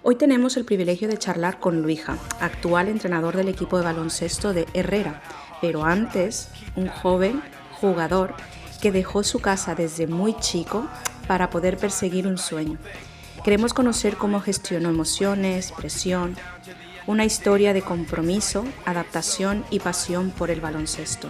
Hoy tenemos el privilegio de charlar con Luija, actual entrenador del equipo de baloncesto de Herrera, pero antes un joven jugador que dejó su casa desde muy chico para poder perseguir un sueño. Queremos conocer cómo gestionó emociones, presión, una historia de compromiso, adaptación y pasión por el baloncesto.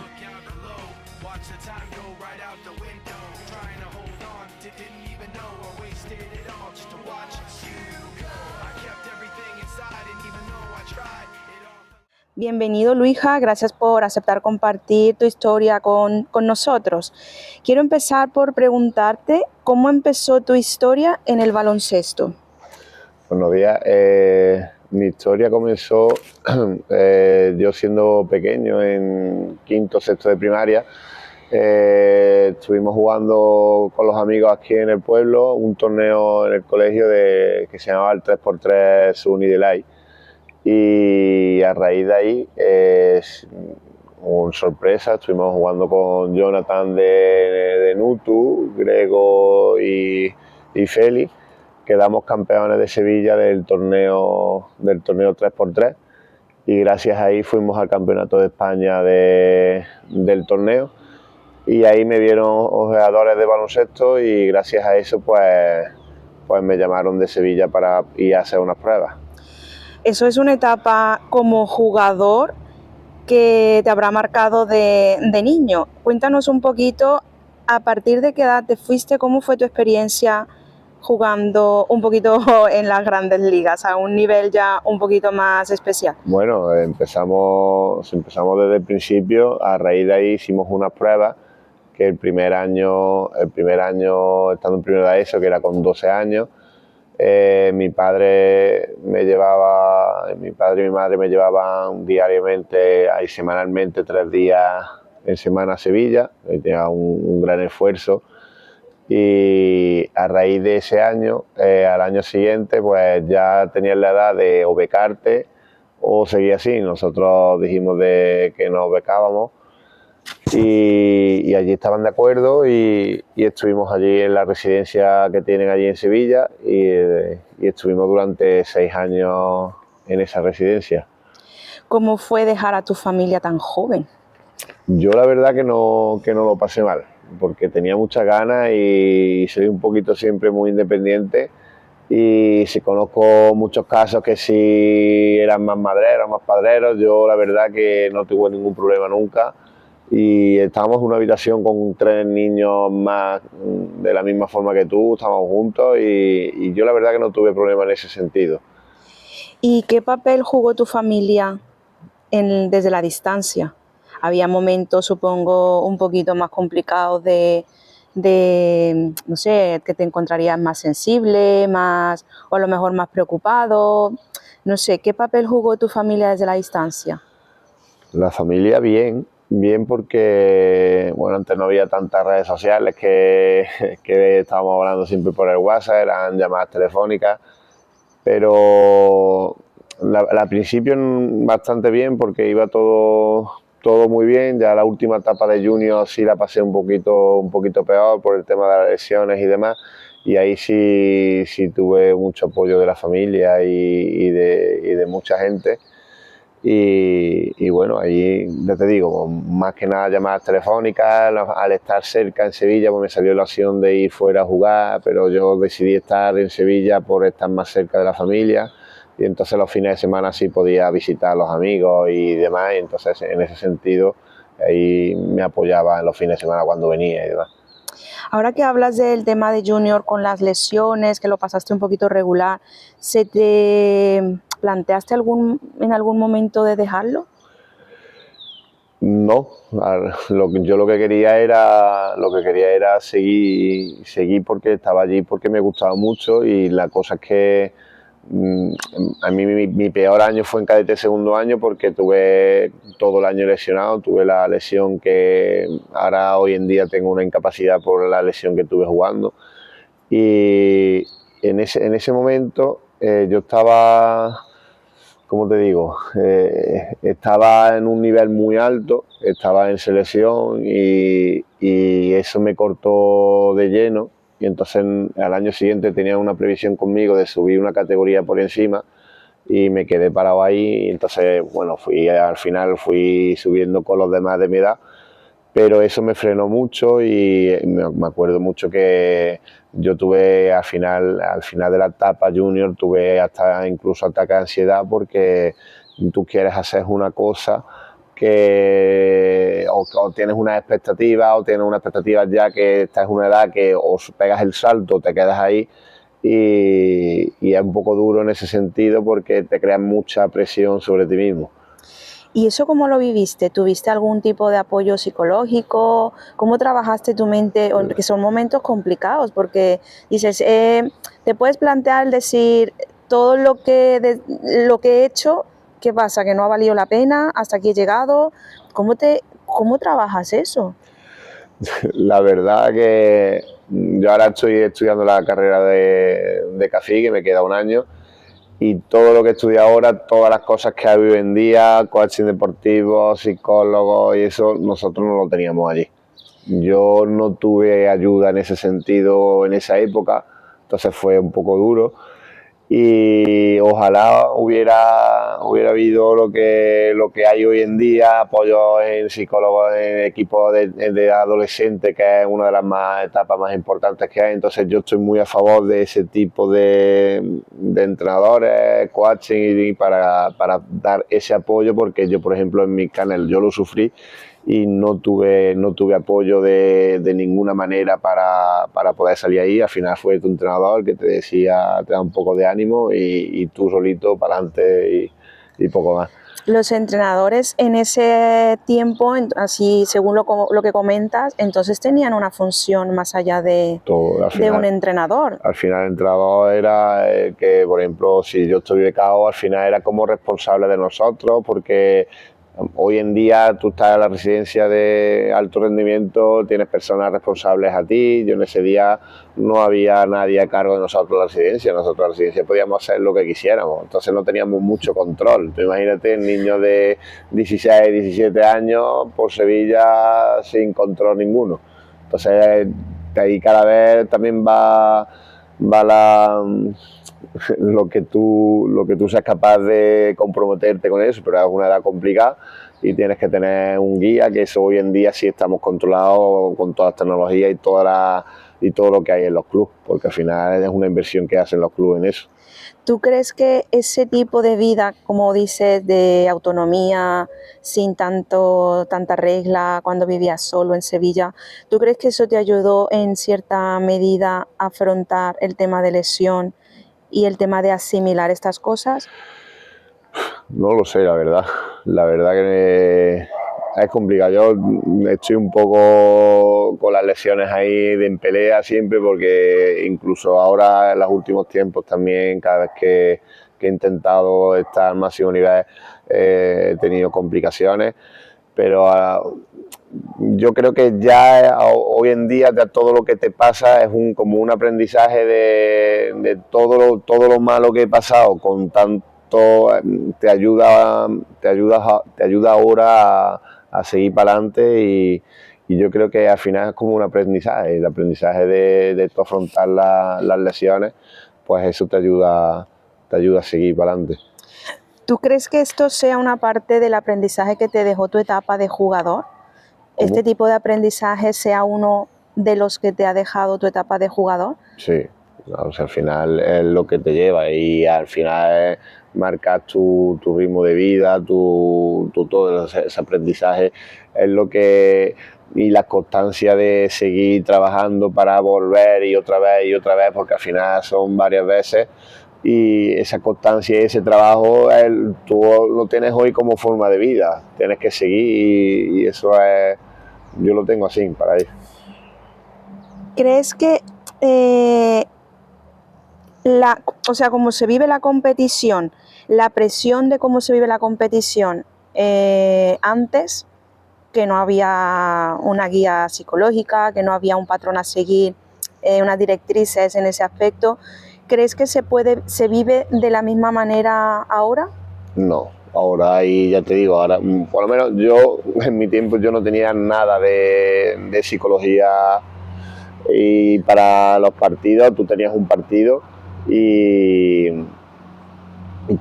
Bienvenido, Luija, gracias por aceptar compartir tu historia con nosotros. Quiero empezar por preguntarte cómo empezó tu historia en el baloncesto. Buenos días. Mi historia comenzó yo siendo pequeño, en quinto, sexto de primaria. Estuvimos jugando con los amigos aquí en el pueblo un torneo en el colegio que se llamaba el 3x3 Subunidelay. Y a raíz de ahí, con sorpresa, estuvimos jugando con Jonathan de Nutu, Grego y Félix. Quedamos campeones de Sevilla del torneo 3x3 y gracias a ahí fuimos al campeonato de España del torneo y ahí me vieron ojeadores de baloncesto y gracias a eso pues me llamaron de Sevilla para ir a hacer unas pruebas. Eso es una etapa como jugador que te habrá marcado de niño. Cuéntanos un poquito, a partir de qué edad te fuiste, cómo fue tu experiencia jugando un poquito en las grandes ligas, a un nivel ya un poquito más especial. Bueno, empezamos desde el principio. A raíz de ahí hicimos unas pruebas que el primer año estando en primero de ESO, que era con 12 años, mi padre y mi madre me llevaban diariamente y semanalmente 3 días en semana a Sevilla. Tenía un gran esfuerzo. Y a raíz de ese año, al año siguiente, pues ya tenías la edad de o becarte o seguir así. Nosotros dijimos que nos becábamos y allí estaban de acuerdo y estuvimos allí en la residencia que tienen allí en Sevilla y estuvimos durante 6 años en esa residencia. ¿Cómo fue dejar a tu familia tan joven? Yo la verdad que no lo pasé mal, porque tenía muchas ganas y soy un poquito siempre muy independiente y si conozco muchos casos que sí eran más madreros, más padreros. Yo la verdad que no tuve ningún problema nunca y estábamos en una habitación con 3 niños más de la misma forma que tú, estábamos juntos y yo la verdad que no tuve problema en ese sentido. ¿Y qué papel jugó tu familia desde la distancia? Había momentos, supongo, un poquito más complicados no sé, que te encontrarías más sensible, o a lo mejor más preocupado. No sé, ¿qué papel jugó tu familia desde la distancia? La familia bien porque, bueno, antes no había tantas redes sociales que estábamos hablando siempre por el WhatsApp, eran llamadas telefónicas, pero al principio bastante bien porque iba todo muy bien. Ya la última etapa de Junior sí la pasé un poquito peor por el tema de las lesiones y demás, y ahí sí tuve mucho apoyo de la familia y de mucha gente. Y bueno, allí ya te digo, más que nada llamadas telefónicas. Al estar cerca en Sevilla pues me salió la opción de ir fuera a jugar, pero yo decidí estar en Sevilla por estar más cerca de la familia y entonces los fines de semana sí podía visitar a los amigos y demás, y entonces en ese sentido ahí me apoyaba en los fines de semana cuando venía y demás. Ahora que hablas del tema de Junior con las lesiones, que lo pasaste un poquito regular, ¿se te planteaste en algún momento de dejarlo? No, yo lo que quería era seguir porque estaba allí, porque me gustaba mucho, y la cosa es que a mí mi peor año fue en cadete segundo año porque tuve todo el año lesionado. Tuve la lesión que ahora hoy en día tengo una incapacidad por la lesión que tuve jugando, y en ese momento yo estaba, ¿cómo te digo? Estaba en un nivel muy alto, estaba en selección y eso me cortó de lleno. y entonces al año siguiente tenía una previsión conmigo de subir una categoría por encima y me quedé parado ahí y entonces, bueno, al final fui subiendo con los demás de mi edad, pero eso me frenó mucho y me acuerdo mucho que yo tuve al final de la etapa junior, tuve hasta incluso ataques de ansiedad porque tú quieres hacer una cosa que o tienes una expectativa ya que estás en una edad que o pegas el salto o te quedas ahí y es un poco duro en ese sentido porque te creas mucha presión sobre ti mismo. ¿Y eso cómo lo viviste? ¿Tuviste algún tipo de apoyo psicológico? ¿Cómo trabajaste tu mente? Que son momentos complicados porque dices, te puedes plantear decir todo lo que he hecho, ¿qué pasa? ¿Que no ha valido la pena? ¿Hasta aquí he llegado? ¿Cómo trabajas eso? La verdad que yo ahora estoy estudiando la carrera de CACI, que me queda un año, y todo lo que estudio ahora, todas las cosas que hay hoy en día, coaching deportivo, psicólogo y eso, nosotros no lo teníamos allí. Yo no tuve ayuda en ese sentido en esa época, entonces fue un poco duro y ojalá hubiera habido lo que hay hoy en día, apoyo en psicólogos, en equipos de adolescentes, que es una de las etapas más importantes que hay. Entonces yo estoy muy a favor de ese tipo de entrenadores, coaching, y para dar ese apoyo, porque yo, por ejemplo, en mi canal yo lo sufrí y no tuve apoyo de ninguna manera para poder salir ahí. Al final fue tu entrenador que te decía, te da un poco de ánimo y tú solito para adelante y poco más. Los entrenadores en ese tiempo, así según lo que comentas, entonces tenían una función más allá de un entrenador. Al final el entrenador era que, por ejemplo, si yo estoy becado, al final era como responsable de nosotros, porque hoy en día tú estás en la residencia de alto rendimiento, tienes personas responsables a ti. Yo en ese día no había nadie a cargo de nosotros en la residencia. Nosotros en la residencia podíamos hacer lo que quisiéramos, entonces no teníamos mucho control. Tú imagínate, niños de 16, 17 años por Sevilla sin control ninguno. Entonces ahí cada vez también va lo que tú seas capaz de comprometerte con eso, pero es una edad complicada y tienes que tener un guía, que eso hoy en día sí estamos controlados con todas las tecnologías y todo lo que hay en los clubes, porque al final es una inversión que hacen los clubes en eso. ¿Tú crees que ese tipo de vida, como dices, de autonomía, sin tanta regla, cuando vivías solo en Sevilla, ¿tú crees que eso te ayudó en cierta medida a afrontar el tema de lesión y el tema de asimilar estas cosas? No lo sé, la verdad. La verdad que es complicado. Yo estoy un poco con las lesiones ahí en pelea siempre, porque incluso ahora en los últimos tiempos también, cada vez que he intentado estar al máximo nivel, he tenido complicaciones, pero yo creo que ya hoy en día ya todo lo que te pasa es como un aprendizaje de todo lo malo que he pasado con tanto. Te ayuda ahora a seguir para adelante y yo creo que al final es como un aprendizaje, el aprendizaje de tu afrontar las lesiones, pues eso te ayuda a seguir para adelante. ¿Tú crees que esto sea una parte del aprendizaje que te dejó tu etapa de jugador? ¿Cómo? ¿Este tipo de aprendizaje sea uno de los que te ha dejado tu etapa de jugador? Sí, o sea, al final es lo que te lleva y al final es marcar tu ritmo de vida, todo ese aprendizaje es lo que, y la constancia de seguir trabajando para volver y otra vez, porque al final son varias veces, y esa constancia y ese trabajo tú lo tienes hoy como forma de vida, tienes que seguir y eso es, yo lo tengo así para ir. ¿Crees que cómo se vive la competición, la presión de cómo se vive la competición antes, que no había una guía psicológica, que no había un patrón a seguir, unas directrices en ese aspecto, ¿crees que se vive de la misma manera ahora? No, ahora ahí ya te digo, ahora por lo menos yo en mi tiempo yo no tenía nada de psicología y para los partidos tú tenías un partido y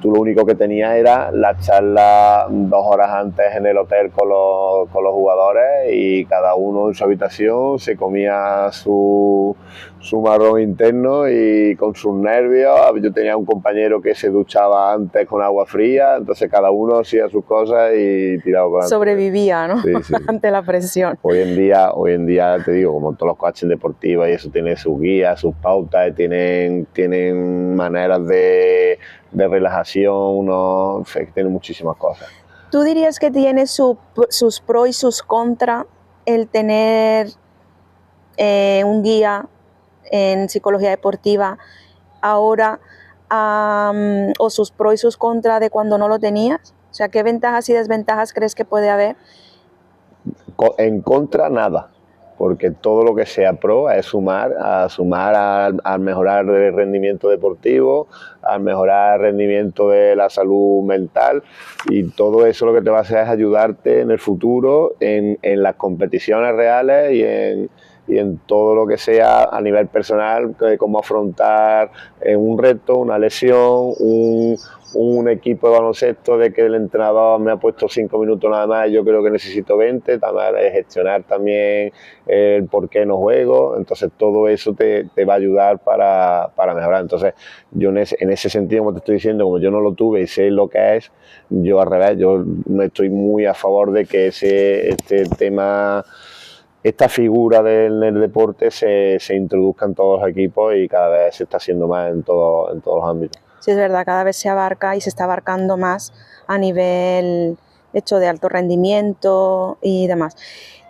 tú lo único que tenías era la charla 2 horas antes en el hotel con los jugadores y cada uno en su habitación se comía su marrón interno y con sus nervios. Yo tenía un compañero que se duchaba antes con agua fría, entonces cada uno hacía sus cosas y tiraba para adelante. Sobrevivía, ¿no? Sí, sí. Ante la presión. Hoy en día te digo, como todos los coaches deportivos y eso, tienen sus guías, sus pautas, tienen maneras de relajación, ¿no? Tienen muchísimas cosas. ¿Tú dirías que tiene sus pros y sus contras el tener un guía en psicología deportiva ahora, o sus pros y sus contras de cuando no lo tenías? O sea, ¿qué ventajas y desventajas crees que puede haber? En contra, nada, porque todo lo que sea pro es sumar al mejorar el rendimiento deportivo, al mejorar el rendimiento de la salud mental, y todo eso lo que te va a hacer es ayudarte en el futuro en las competiciones reales y en todo lo que sea a nivel personal, cómo afrontar un reto, una lesión, un equipo de baloncesto de que el entrenador me ha puesto 5 minutos nada más y yo creo que necesito 20, también gestionar también el por qué no juego. Entonces todo eso te va a ayudar para mejorar. Entonces yo en ese sentido, como te estoy diciendo, como yo no lo tuve y sé lo que es, yo al revés, yo no estoy muy a favor de que este tema, esta figura del deporte se introduzca en todos los equipos y cada vez se está haciendo más en todos los ámbitos. Sí, es verdad, cada vez se abarca y se está abarcando más a nivel hecho de alto rendimiento y demás.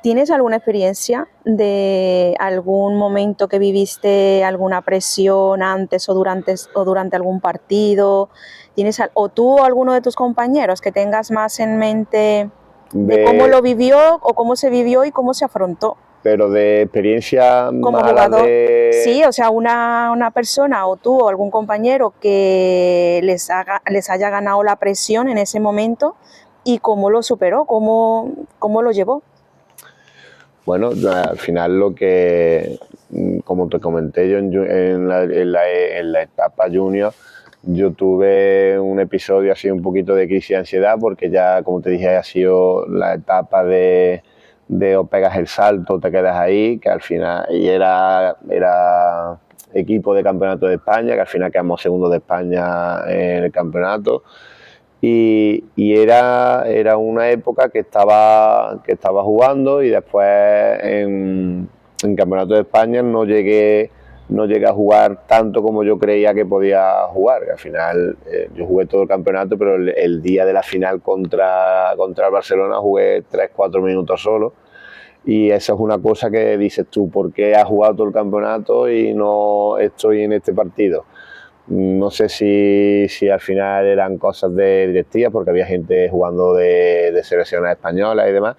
¿Tienes alguna experiencia de algún momento que viviste alguna presión antes o durante algún partido? ¿O tú o alguno de tus compañeros que tengas más en mente de cómo lo vivió o cómo se vivió y cómo se afrontó? Pero de experiencia Como mala jugador, sí, o sea, una persona o tú o algún compañero que les haya ganado la presión en ese momento y cómo lo superó, cómo lo llevó. Bueno, al final como te comenté yo en la etapa junior, yo tuve un episodio así un poquito de crisis de ansiedad porque ya, como te dije, ha sido la etapa de o pegas el salto o te quedas ahí, que al final y era equipo de campeonato de España, que al final quedamos segundos de España en el campeonato. Y era una época que estaba jugando y después en Campeonato de España no llegué a jugar tanto como yo creía que podía jugar. Al final yo jugué todo el campeonato, pero el día de la final contra el Barcelona jugué 3-4 minutos solo. Y eso es una cosa que dices tú, ¿por qué has jugado todo el campeonato y no estoy en este partido? No sé si al final eran cosas de directiva, porque había gente jugando de selecciones españolas y demás.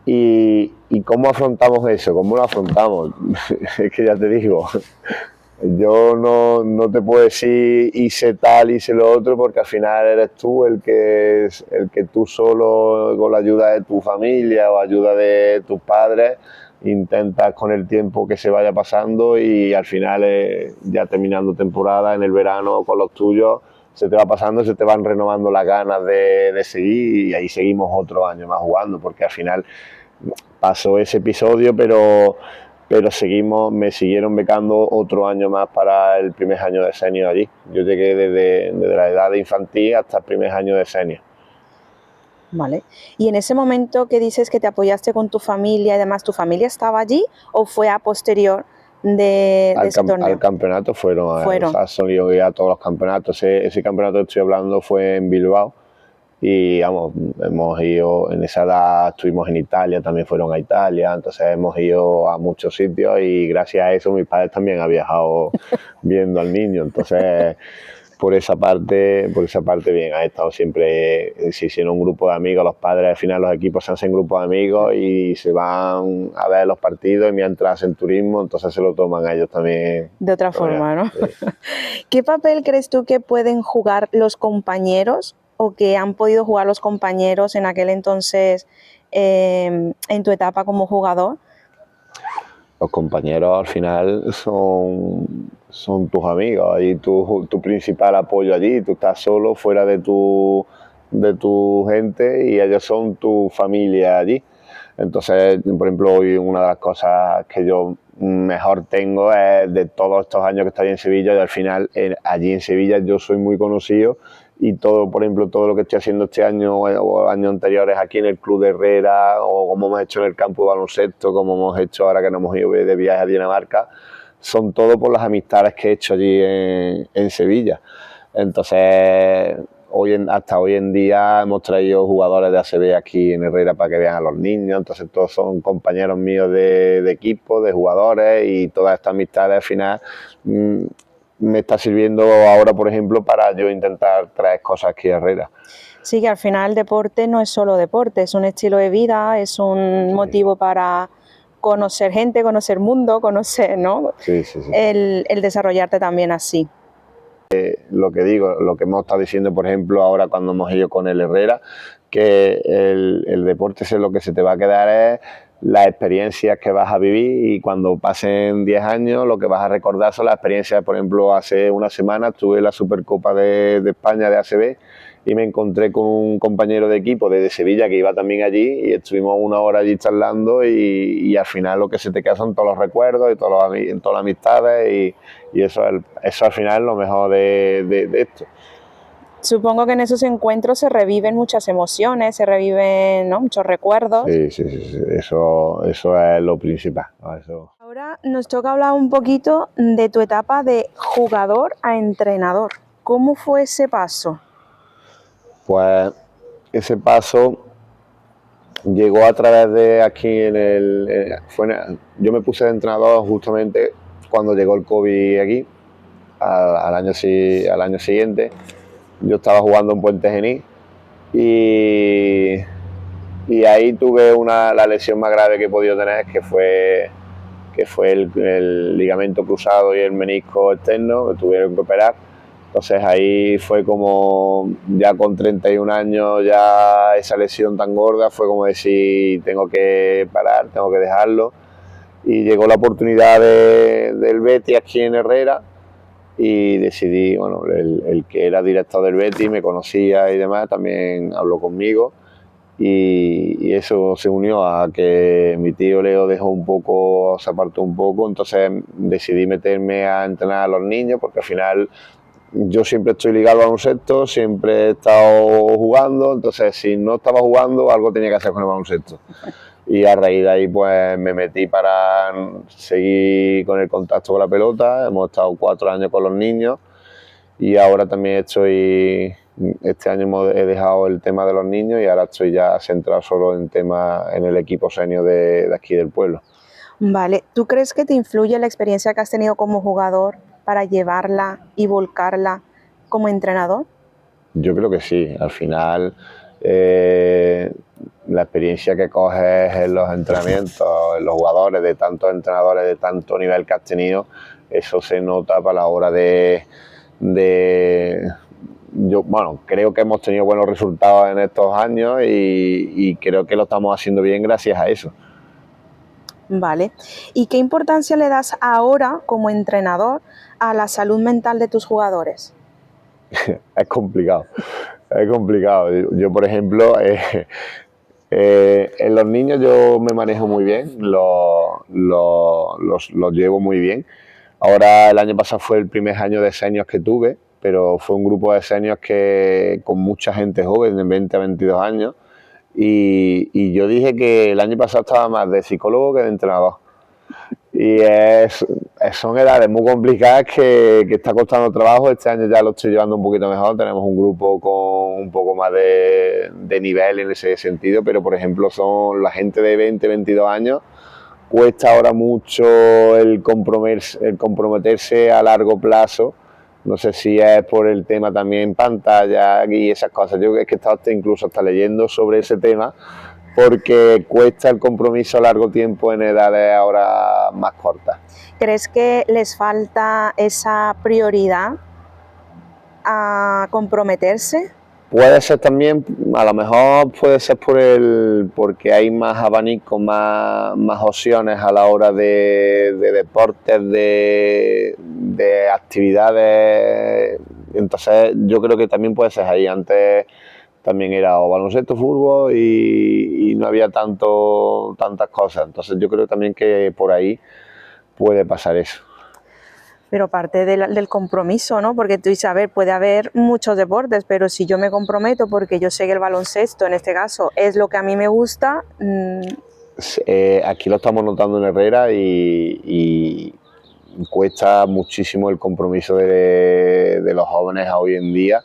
¿Y cómo afrontamos eso? ¿Cómo lo afrontamos? Es que ya te digo, yo no te puedo decir hice tal, hice lo otro, porque al final eres tú el que tú solo, con la ayuda de tu familia o ayuda de tus padres, intentas con el tiempo que se vaya pasando y al final, ya terminando temporada, en el verano con los tuyos, se te va pasando, se te van renovando las ganas de seguir y ahí seguimos otro año más jugando, porque al final pasó ese episodio, pero me siguieron becando otro año más para el primer año de senior allí. Yo llegué desde la edad de infantil hasta el primer año de senior. Vale. Y en ese momento que dices que te apoyaste con tu familia y demás, ¿tu familia estaba allí o fue a posterior de ese torneo? Al campeonato fueron. Han salido ya todos los campeonatos. Ese campeonato que estoy hablando fue en Bilbao y vamos, hemos ido, en esa edad estuvimos en Italia, también fueron a Italia, entonces hemos ido a muchos sitios y gracias a eso mis padres también han viajado viendo al niño, entonces por esa parte bien, ha estado siempre, se hicieron un grupo de amigos, los padres, al final los equipos se hacen grupos de amigos y se van a ver los partidos y mientras hacen turismo, entonces se lo toman a ellos también. De otra forma, ¿no? Sí. ¿Qué papel crees tú que pueden jugar los compañeros o que han podido jugar los compañeros en aquel entonces, en tu etapa como jugador? los compañeros al final son tus amigos y tu principal apoyo allí. Tú estás solo fuera de tu gente y ellos son tu familia allí. Entonces, por ejemplo, hoy una de las cosas que yo mejor tengo es de todos estos años que estoy en Sevilla, y al final allí en Sevilla yo soy muy conocido y todo, por ejemplo, todo lo que estoy haciendo este año o años anteriores aquí en el Club de Herrera, o como hemos hecho en el campo de baloncesto, como hemos hecho ahora que nos hemos ido de viaje a Dinamarca, son todo por las amistades que he hecho allí en Sevilla. Entonces, hasta hoy en día hemos traído jugadores de ACB aquí en Herrera para que vean a los niños, entonces todos son compañeros míos de equipo, de jugadores, y todas estas amistades al final me está sirviendo ahora, por ejemplo, para yo intentar traer cosas aquí a Herrera. Sí, que al final el deporte no es solo deporte, es un estilo de vida, es un motivo para conocer gente, conocer mundo, conocer, ¿no? Sí. El desarrollarte también así. Lo que digo, lo que hemos estado diciendo, por ejemplo, ahora cuando hemos ido con el Herrera, que el deporte es lo que se te va a quedar es las experiencias que vas a vivir, y cuando pasen 10 años lo que vas a recordar son las experiencias. Por ejemplo, hace una semana estuve en la Supercopa de España de ACB y me encontré con un compañero de equipo de Sevilla que iba también allí, y estuvimos una hora allí charlando, y al final lo que se te queda son todos los recuerdos y todas las amistades, y eso al final es lo mejor de esto. Supongo que en esos encuentros se reviven muchas emociones, se reviven, ¿no?, muchos recuerdos. Sí. Eso es lo principal, ¿no? Eso. Ahora nos toca hablar un poquito de tu etapa de jugador a entrenador. ¿Cómo fue ese paso? Pues ese paso llegó a través de aquí yo me puse de entrenador justamente cuando llegó el COVID aquí, al año siguiente. Yo estaba jugando en Puente Genil y ahí tuve la lesión más grave que he podido tener, que fue el ligamento cruzado y el menisco externo, que tuvieron que operar. Entonces ahí fue como, ya con 31 años, ya esa lesión tan gorda, fue como decir, tengo que parar, tengo que dejarlo. Y llegó la oportunidad del Betis aquí en Herrera, y decidí, bueno, el que era director del Betis me conocía y demás, también habló conmigo, y eso se unió a que mi tío Leo se apartó un poco, entonces decidí meterme a entrenar a los niños, porque al final yo siempre estoy ligado al baloncesto, siempre he estado jugando, entonces si no estaba jugando algo tenía que hacer con el baloncesto. Y a raíz de ahí pues me metí para seguir con el contacto con la pelota. Hemos estado 4 años con los niños, y ahora también este año he dejado el tema de los niños y ahora estoy ya centrado solo en el equipo senior de aquí del pueblo. Vale, ¿tú crees que te influye la experiencia que has tenido como jugador para llevarla y volcarla como entrenador? Yo creo que sí, al final la experiencia que coges en los entrenamientos, en los jugadores, de tantos entrenadores de tanto nivel que has tenido, eso se nota para la hora yo, bueno, creo que hemos tenido buenos resultados en estos años, y creo que lo estamos haciendo bien gracias a eso. Vale, ¿y qué importancia le das ahora como entrenador a la salud mental de tus jugadores? Es complicado. Yo, por ejemplo, en los niños yo me manejo muy bien, los llevo muy bien. Ahora, el año pasado fue el primer año de seniors que tuve, pero fue un grupo de seniors con mucha gente joven, de 20 a 22 años, y yo dije que el año pasado estaba más de psicólogo que de entrenador. Y son edades muy complicadas que está costando trabajo. Este año ya lo estoy llevando un poquito mejor, tenemos un grupo con un poco más de nivel en ese sentido, pero por ejemplo son la gente de 20, 22 años, cuesta ahora mucho el comprometerse a largo plazo. No sé si es por el tema también pantalla y esas cosas. Yo es que he estado incluso hasta leyendo sobre ese tema, porque cuesta el compromiso a largo tiempo en edades ahora más cortas. ¿Crees que les falta esa prioridad a comprometerse? Puede ser también, a lo mejor puede ser porque hay más abanico, más opciones a la hora de deportes, de actividades. Entonces yo creo que también puede ser ahí. Antes también era o baloncesto, fútbol y no había tantas cosas. Entonces yo creo también que por ahí puede pasar eso. Pero parte del compromiso, ¿no? Porque tú dices, a ver, puede haber muchos deportes, pero si yo me comprometo porque yo sé que el baloncesto, en este caso, es lo que a mí me gusta. Aquí lo estamos notando en Herrera y cuesta muchísimo el compromiso de los jóvenes a hoy en día,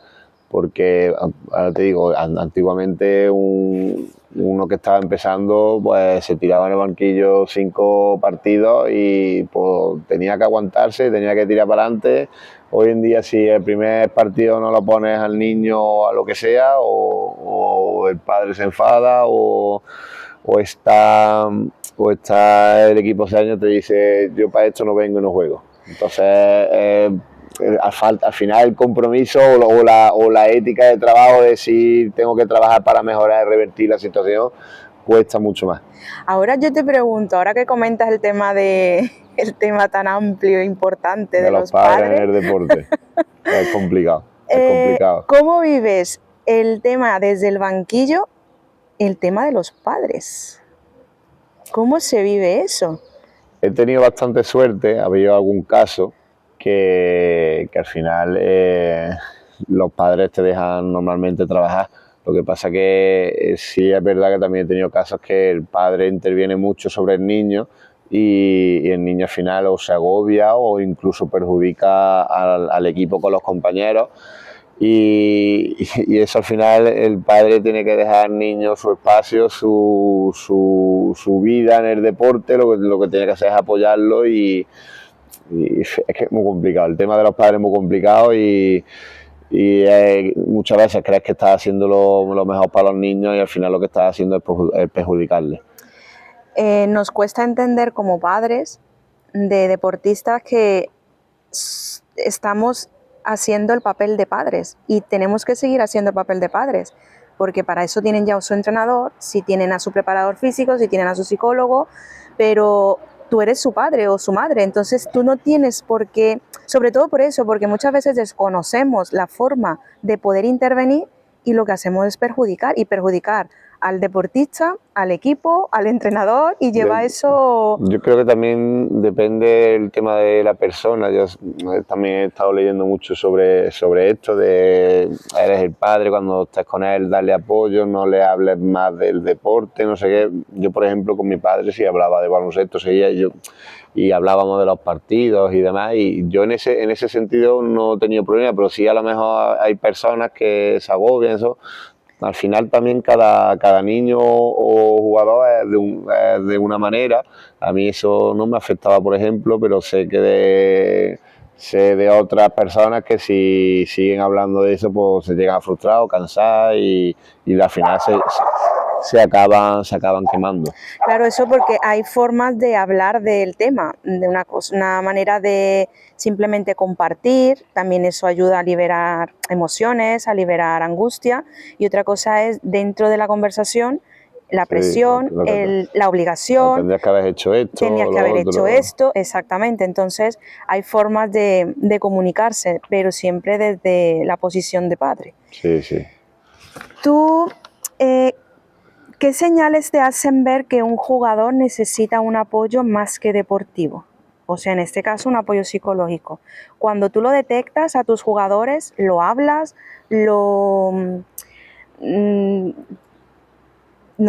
porque, ahora te digo, antiguamente uno que estaba empezando pues se tiraba en el banquillo 5 partidos y pues tenía que aguantarse, tenía que tirar para adelante. Hoy en día si el primer partido no lo pones al niño o a lo que sea, o el padre se enfada o está el equipo ese año te dice yo para esto no vengo y no juego. Entonces al final el compromiso o la ética de trabajo de decir tengo que trabajar para mejorar y revertir la situación cuesta mucho más. Ahora yo te pregunto, ahora que comentas el tema tan amplio e importante de los padres en el deporte, es complicado, es complicado. ¿Cómo vives el tema desde el banquillo, el tema de los padres? ¿Cómo se vive eso? He tenido bastante suerte, ha habido algún caso que al final los padres te dejan normalmente trabajar. Lo que pasa que sí es verdad que también he tenido casos que el padre interviene mucho sobre el niño y el niño al final o se agobia o incluso perjudica al equipo con los compañeros. Y eso al final el padre tiene que dejar al niño su espacio, su vida en el deporte, lo que tiene que hacer es apoyarlo y es que es muy complicado. El tema de los padres es muy complicado y muchas veces crees que estás haciendo lo mejor para los niños y al final lo que estás haciendo es perjudicarles. Nos cuesta entender como padres de deportistas que estamos haciendo el papel de padres y tenemos que seguir haciendo el papel de padres porque para eso tienen ya a su entrenador, si tienen a su preparador físico, si tienen a su psicólogo, pero tú eres su padre o su madre, entonces tú no tienes por qué, sobre todo por eso, porque muchas veces desconocemos la forma de poder intervenir y lo que hacemos es perjudicar al deportista, al equipo, al entrenador y lleva eso... Yo creo que también depende el tema de la persona. Yo también he estado leyendo mucho sobre esto de eres el padre, cuando estés con él dale apoyo, no le hables más del deporte, no sé qué. Yo por ejemplo con mi padre sí hablaba de baloncesto, y hablábamos de los partidos y demás, y yo en ese sentido no he tenido problema, pero sí a lo mejor hay personas que se agobian, eso. Al final también cada niño o jugador es de una manera. A mí eso no me afectaba, por ejemplo, pero sé de otras personas que si siguen hablando de eso, pues se llegan a frustrar o cansar y al final se acaban quemando. Claro, eso porque hay formas de hablar del tema, de una manera de simplemente compartir, también eso ayuda a liberar emociones, a liberar angustia, y otra cosa es dentro de la conversación la presión, la obligación. Tendrías que haber hecho esto. Tenías que haber hecho esto, exactamente. Entonces hay formas de comunicarse, pero siempre desde la posición de padre. Sí, sí. Tú... ¿qué señales te hacen ver que un jugador necesita un apoyo más que deportivo? O sea, en este caso, un apoyo psicológico. Cuando tú lo detectas a tus jugadores, lo hablas, no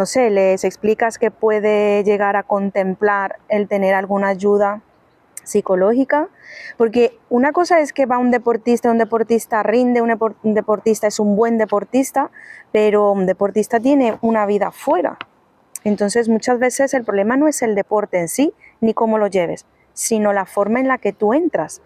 sé, les explicas que puede llegar a contemplar el tener alguna ayuda psicológica, porque una cosa es que va un deportista rinde, un deportista es un buen deportista, pero un deportista tiene una vida fuera. Entonces muchas veces el problema no es el deporte en sí, ni cómo lo lleves, sino la forma en la que tú entras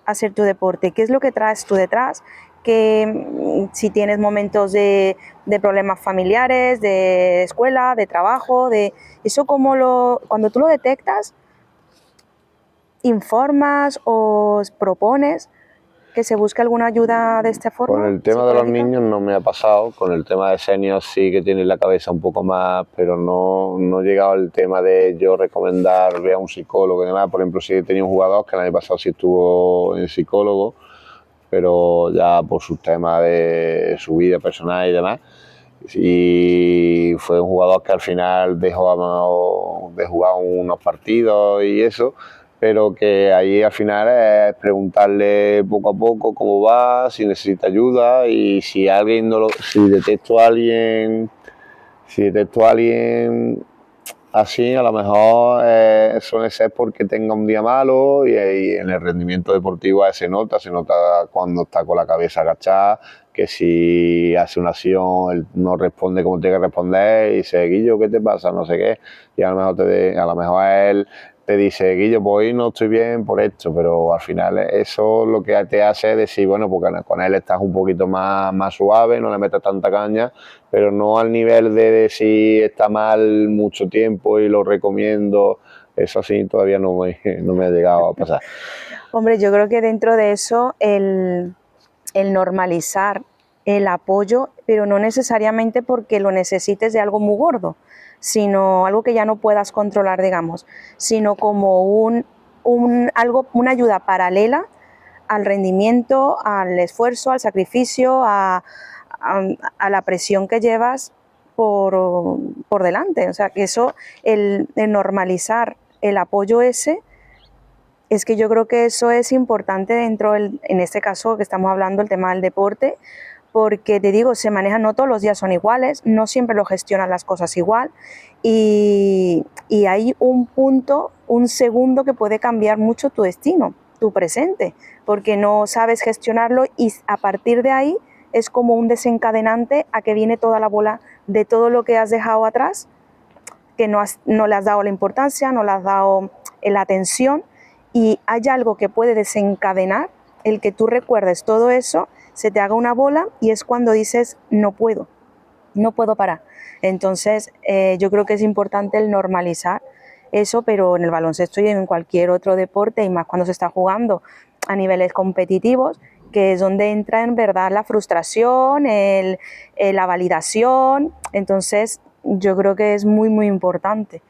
a hacer tu deporte, qué es lo que traes tú detrás, que si tienes momentos de problemas familiares, de escuela, de trabajo, de eso cuando tú lo detectas, informas o propones. que se busque alguna ayuda de esta forma? Con el tema de los niños no me ha pasado, con el tema de seniors sí que tienen la cabeza un poco más, pero no he llegado al tema de yo recomendar ver a un psicólogo y demás. Por ejemplo, sí he tenido un jugador que el año pasado sí estuvo en psicólogo, pero ya por sus temas de su vida personal y demás. Y fue un jugador que al final dejó de jugar unos partidos y eso, pero que ahí al final es preguntarle poco a poco cómo va, si necesita ayuda y si alguien no lo, si detecto a alguien así, a lo mejor suele ser porque tenga un día malo y en el rendimiento deportivo se nota cuando está con la cabeza agachada, que si hace una acción él no responde como tiene que responder y dice, Guillo, ¿qué te pasa? No sé qué, y a lo mejor él te dice, Guillo, pues hoy no estoy bien por esto, pero al final eso lo que te hace es decir, bueno, porque con él estás un poquito más suave, no le metes tanta caña, pero no al nivel de si está mal mucho tiempo y lo recomiendo. Eso sí todavía no me ha llegado a pasar. Hombre, yo creo que dentro de eso el normalizar el apoyo, pero no necesariamente porque lo necesites de algo muy gordo, sino algo que ya no puedas controlar, digamos, sino como una ayuda paralela al rendimiento, al esfuerzo, al sacrificio, a la presión que llevas por delante. O sea, que eso, el normalizar el apoyo ese, es que yo creo que eso es importante dentro, en este caso que estamos hablando, el tema del deporte, porque te digo, se maneja, no todos los días son iguales, no siempre lo gestionan las cosas igual y hay un punto, un segundo que puede cambiar mucho tu destino, tu presente, porque no sabes gestionarlo y a partir de ahí es como un desencadenante a que viene toda la bola de todo lo que has dejado atrás, que no le has dado la importancia, no le has dado la atención y hay algo que puede desencadenar el que tú recuerdes todo eso, se te haga una bola y es cuando dices no puedo parar. Entonces yo creo que es importante el normalizar eso, pero en el baloncesto y en cualquier otro deporte y más cuando se está jugando a niveles competitivos, que es donde entra en verdad la frustración, la validación. Entonces yo creo que es muy muy importante.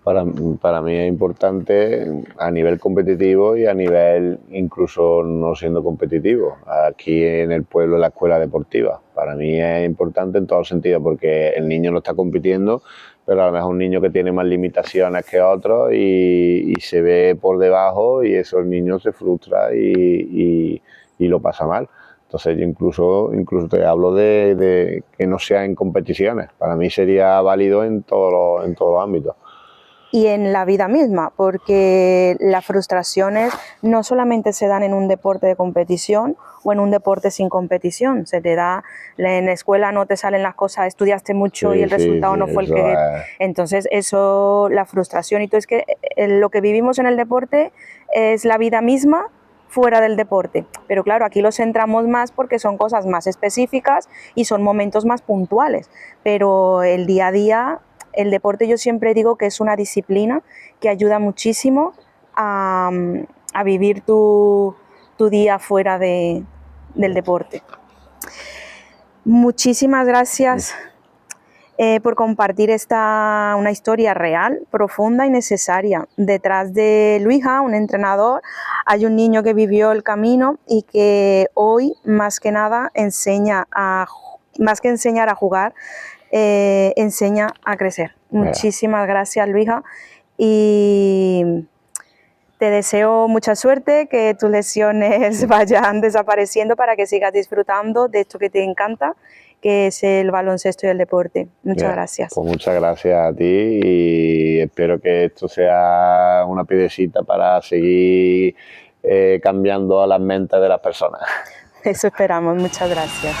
Para mí es importante a nivel competitivo y a nivel incluso no siendo competitivo. Aquí en el pueblo, la escuela deportiva. Para mí es importante en todo sentido porque el niño no está compitiendo, pero a lo mejor un niño que tiene más limitaciones que otros y se ve por debajo y eso el niño se frustra y lo pasa mal. Entonces yo incluso te hablo de que no sea en competiciones. Para mí sería válido en todos los ámbitos. Y en la vida misma, porque las frustraciones no solamente se dan en un deporte de competición o en un deporte sin competición, se te da, en la escuela no te salen las cosas, estudiaste mucho Sí, y el resultado no fue el que... Entonces eso, la frustración y todo, es que lo que vivimos en el deporte es la vida misma fuera del deporte, pero claro, aquí lo centramos más porque son cosas más específicas y son momentos más puntuales, pero el día a día, el deporte yo siempre digo que es una disciplina que ayuda muchísimo a vivir tu día fuera del deporte. Muchísimas gracias por compartir una historia real, profunda y necesaria. Detrás de Luija, un entrenador, hay un niño que vivió el camino y que hoy más que nada más que enseñar a jugar, enseña a crecer. Muchísimas gracias, Luija, y te deseo mucha suerte, que tus lesiones vayan desapareciendo para que sigas disfrutando de esto que te encanta, que es el baloncesto y el deporte. Muchas gracias. Pues muchas gracias a ti y espero que esto sea una piedecita para seguir cambiando a las mentes de las personas. Eso esperamos. Muchas gracias.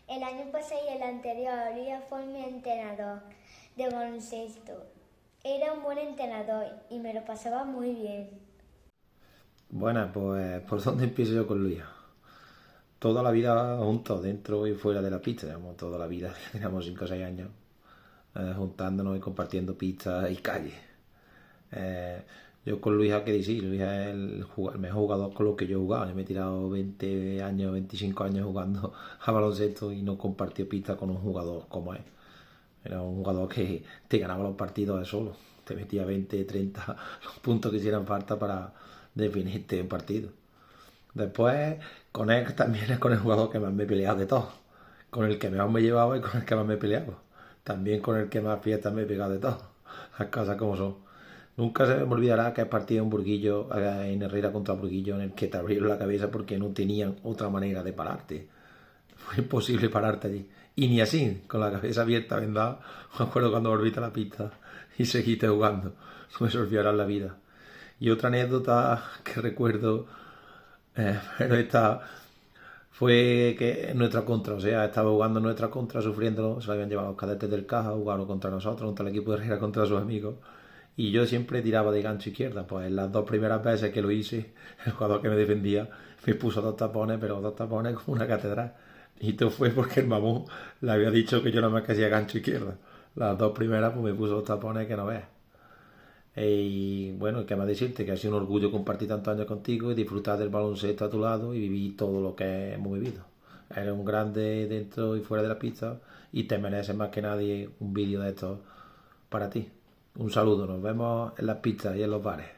El año pasado y el anterior, Luis fue mi entrenador de baloncesto. Era un buen entrenador y me lo pasaba muy bien. Bueno, pues ¿por dónde empiezo yo con Luis? Toda la vida juntos, dentro y fuera de la pista, digamos, toda la vida, teníamos 5 o 6 años, juntándonos y compartiendo pistas y calles. Yo con Luis, que decir, Luis es el mejor jugador con lo que yo he jugado. Yo me he tirado 20 años, 25 años jugando a baloncesto y no compartí pista con un jugador como él. Era un jugador que te ganaba los partidos de solo. Te metía 20, 30 los puntos que hicieran falta para definirte en partido. Después, con él también es con el jugador que más me he peleado de todos. Con el que mejor me llevaba y con el que más me he peleado. También con el que más fiestas me he pegado de todos. Las cosas como son. Nunca se me olvidará que partido en Burguillo, en Herrera contra Burguillo, en el que te abrieron la cabeza porque no tenían otra manera de pararte. Fue imposible pararte allí. Y ni así, con la cabeza abierta, vendada. Me acuerdo cuando volviste a la pista y seguiste jugando. No me se olvidará en la vida. Y otra anécdota que recuerdo, pero esta fue que en nuestra contra, o sea, estaba jugando en nuestra contra, sufriendo, se lo habían llevado los cadetes del Caja, jugaron contra nosotros, contra el equipo de Herrera, contra sus amigos. Y yo siempre tiraba de gancho izquierda. Pues las 2 primeras veces que lo hice, el jugador que me defendía me puso 2 tapones, pero 2 tapones como una catedral. Y todo fue porque el mamón le había dicho que yo nada más que hacía gancho izquierda. Las 2 primeras pues me puso 2 tapones que no veas. Y bueno, qué más decirte, que ha sido un orgullo compartir tantos años contigo y disfrutar del baloncesto a tu lado y vivir todo lo que hemos vivido. Eres un grande dentro y fuera de la pista y te mereces más que nadie un vídeo de esto para ti. Un saludo, nos vemos en las pistas y en los bares.